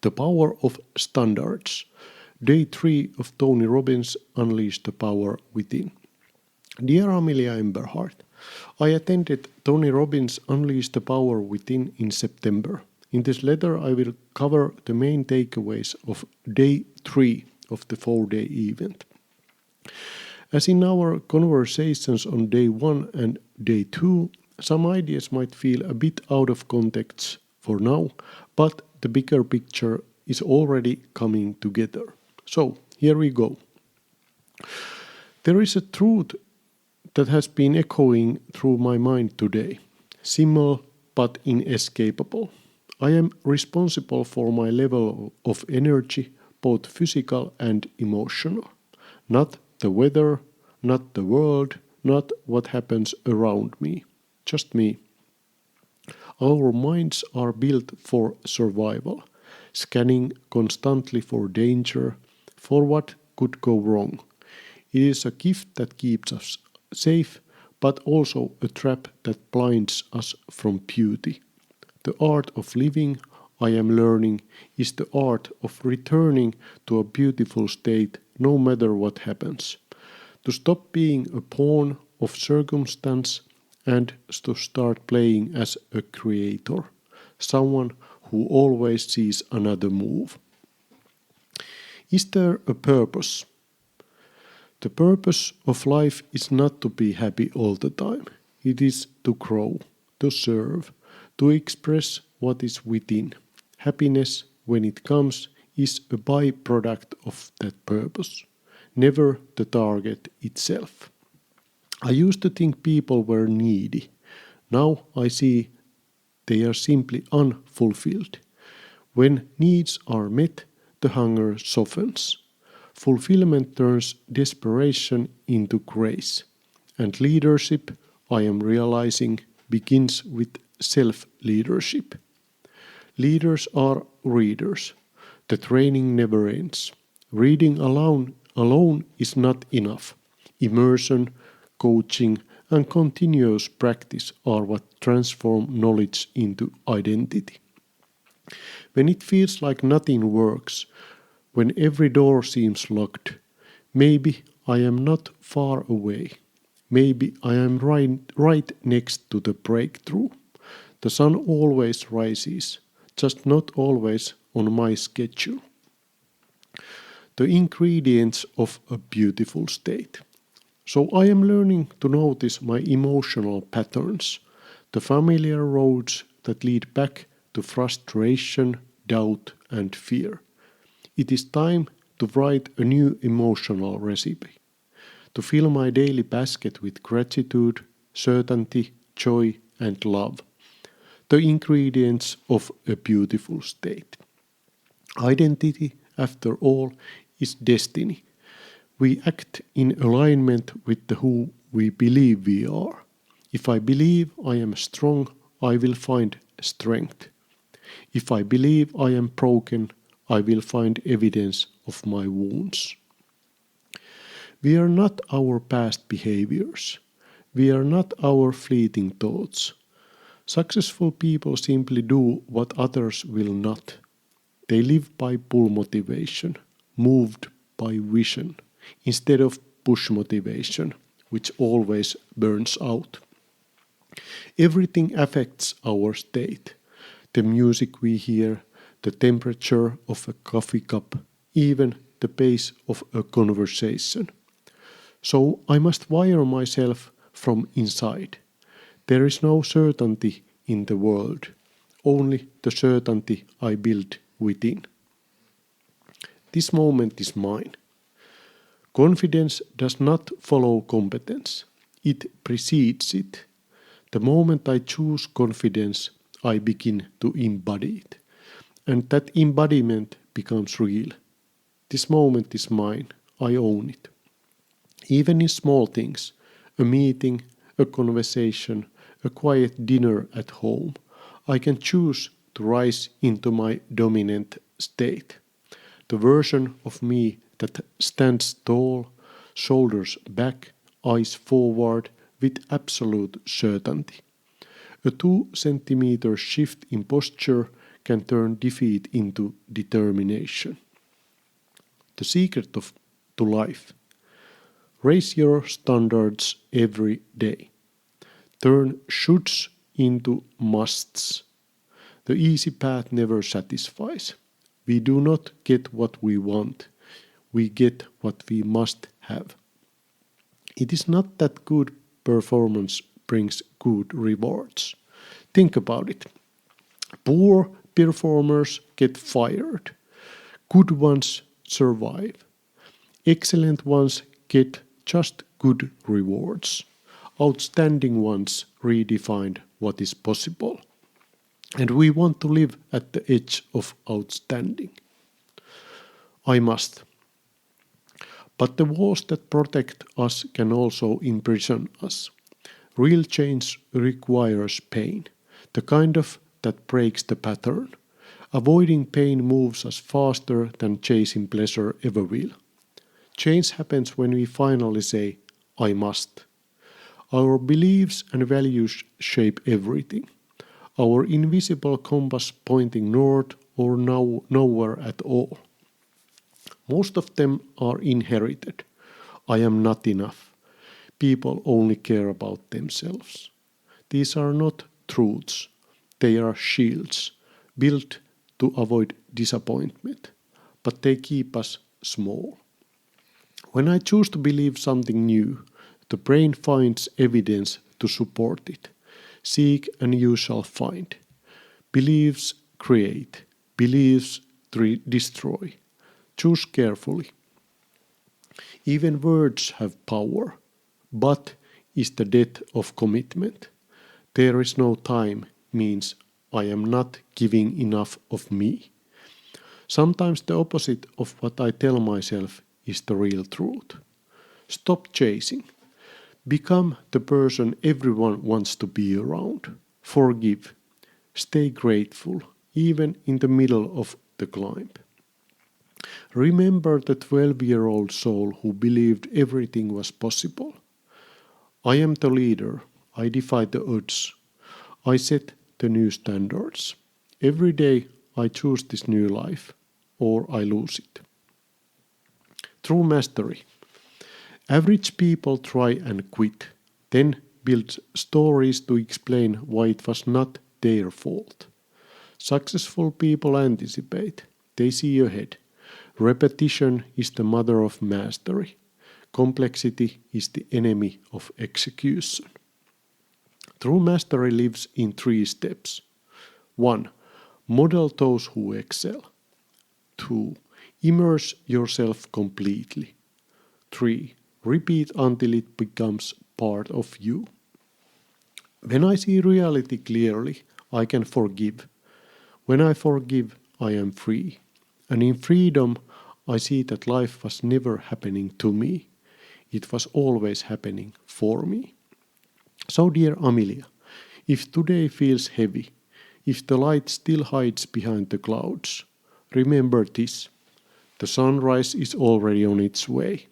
The Power of Standards. Day 3 of Tony Robbins Unleash the Power Within. Dear Amelia Emberhart, I attended Tony Robbins Unleash the Power Within in September. In this letter I will cover the main takeaways of Day 3 of the 4-day event. As in our conversations on Day 1 and Day 2, some ideas might feel a bit out of context for now, but the bigger picture is already coming together. So, here we go. There is a truth that has been echoing through my mind today, simple but inescapable. I am responsible for my level of energy, both physical and emotional. Not the weather, not the world, not what happens around me, just me. Our minds are built for survival, scanning constantly for danger, for what could go wrong. It is a gift that keeps us safe, but also a trap that blinds us from beauty. The art of living, I am learning, is the art of returning to a beautiful state no matter what happens. To stop being a pawn of circumstance and to start playing as a creator, someone who always sees another move. Is there a purpose? The purpose of life is not to be happy all the time. It is to grow, to serve, to express what is within. Happiness, when it comes, is a byproduct of that purpose, never the target itself. I used to think people were needy. Now I see they are simply unfulfilled. When needs are met, the hunger softens. Fulfillment turns desperation into grace. And leadership, I am realizing, begins with self-leadership. Leaders are readers. The training never ends. Reading alone is not enough. Immersion, coaching, and continuous practice are what transform knowledge into identity. When it feels like nothing works, when every door seems locked, maybe I am not far away. Maybe I am right next to the breakthrough. The sun always rises, just not always on my schedule. The ingredients of a beautiful state. So I am learning to notice my emotional patterns, the familiar roads that lead back to frustration, doubt, and fear. It is time to write a new emotional recipe, to fill my daily basket with gratitude, certainty, joy, and love, the ingredients of a beautiful state. Identity, after all, is destiny. We act in alignment with who we believe we are. If I believe I am strong, I will find strength. If I believe I am broken, I will find evidence of my wounds. We are not our past behaviors. We are not our fleeting thoughts. Successful people simply do what others will not. They live by pull motivation, moved by vision, instead of push motivation, which always burns out. Everything affects our state. The music we hear, the temperature of a coffee cup, even the pace of a conversation. So I must wire myself from inside. There is no certainty in the world, only the certainty I build within. This moment is mine. Confidence does not follow competence. It precedes it. The moment I choose confidence, I begin to embody it. And that embodiment becomes real. This moment is mine. I own it. Even in small things, a meeting, a conversation, a quiet dinner at home, I can choose to rise into my dominant state. The version of me that stands tall, shoulders back, eyes forward with absolute certainty. A 2 centimeter shift in posture can turn defeat into determination. The secret to life. Raise your standards every day. Turn shoulds into musts. The easy path never satisfies. We do not get what we want. We get what we must have. It is not that good performance brings good rewards. Think about it. Poor performers get fired. Good ones survive. Excellent ones get just good rewards. Outstanding ones redefine what is possible. And we want to live at the edge of outstanding. I must. But the walls that protect us can also imprison us. Real change requires pain, the kind of that breaks the pattern. Avoiding pain moves us faster than chasing pleasure ever will. Change happens when we finally say, I must. Our beliefs and values shape everything. Our invisible compass pointing north or nowhere at all. Most of them are inherited. I am not enough. People only care about themselves. These are not truths. They are shields built to avoid disappointment, but they keep us small. When I choose to believe something new, the brain finds evidence to support it. Seek and you shall find. Beliefs create. Beliefs destroy. Choose carefully. Even words have power, but is the death of commitment. There is no time means I am not giving enough of me. Sometimes the opposite of what I tell myself is the real truth. Stop chasing. Become the person everyone wants to be around. Forgive. Stay grateful, even in the middle of the climb. Remember the 12-year-old soul who believed everything was possible. I am the leader. I defy the odds. I set the new standards. Every day I choose this new life, or I lose it. True mastery. Average people try and quit, then build stories to explain why it was not their fault. Successful people anticipate. They see ahead. Repetition is the mother of mastery. Complexity is the enemy of execution. True mastery lives in 3 steps. 1. Model those who excel. 2. Immerse yourself completely. 3. Repeat until it becomes part of you. When I see reality clearly, I can forgive. When I forgive, I am free. And in freedom, I see that life was never happening to me. It was always happening for me. So, dear Amelia, if today feels heavy, if the light still hides behind the clouds, remember this. The sunrise is already on its way.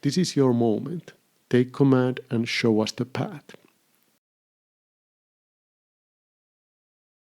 This is your moment. Take command and show us the path.